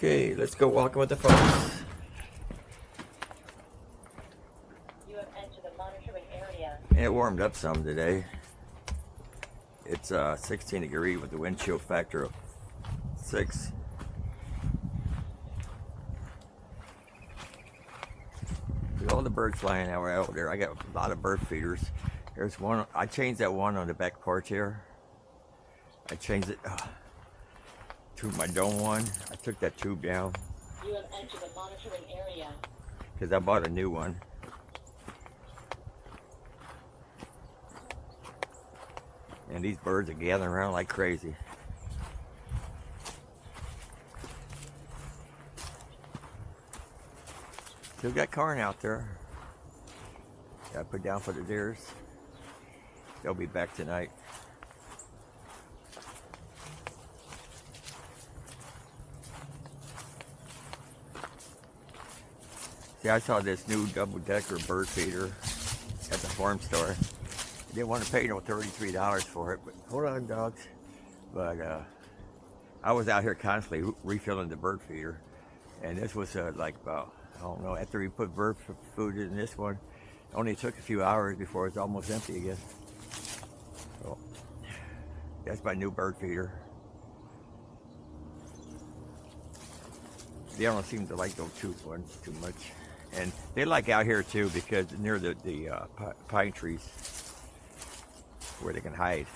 Okay, let's go walking with the folks. You have entered the monitoring area. It warmed up some today. It's 16 degrees with the wind chill factor of 6. Look at all the birds flying out there. I got a lot of bird feeders. There's one. I changed that one on the back porch here. I changed it to my dome one. I took that tube down. You have entered the monitoring area. Because I bought a new one. And these birds are gathering around like crazy. Still got corn out there. Got put down for the deers. They'll be back tonight. See, I saw this new double-decker bird feeder at the farm store. I didn't want to pay no $33 for it, but hold on, dogs. But I was out here constantly refilling the bird feeder, and this was like about, I don't know, after we put bird food in this one, it only took a few hours before it's almost empty again. So that's my new bird feeder. They don't seem to like those tube ones too much. And they like out here too because near the pine trees where they can hide.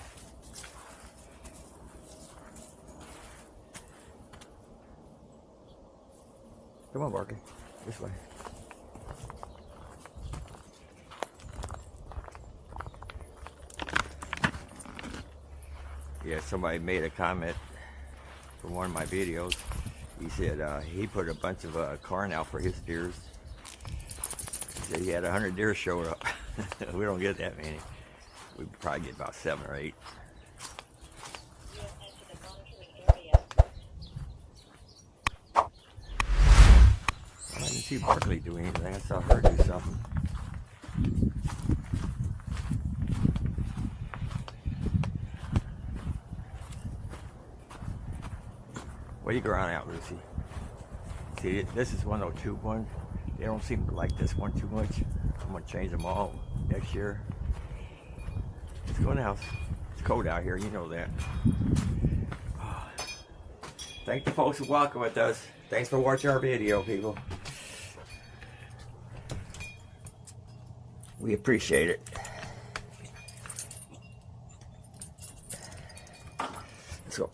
Come on, Barky. This way. Yeah, somebody made a comment from one of my videos. He said he put a bunch of corn out for his deers. He said he had 100 deer showed up. We don't get that many. We probably get about 7 or 8. You have entered the monitoring area. I didn't see Barkley do anything. I saw her do something. What are you growing out, Lucy? See, this is one of those tube ones. They don't seem to like this one too much. I'm gonna change them all next year. Let's go now. It's cold out here, you know that. Thank the folks for walking with us. Thanks for watching our video, people. We appreciate it. Let's go.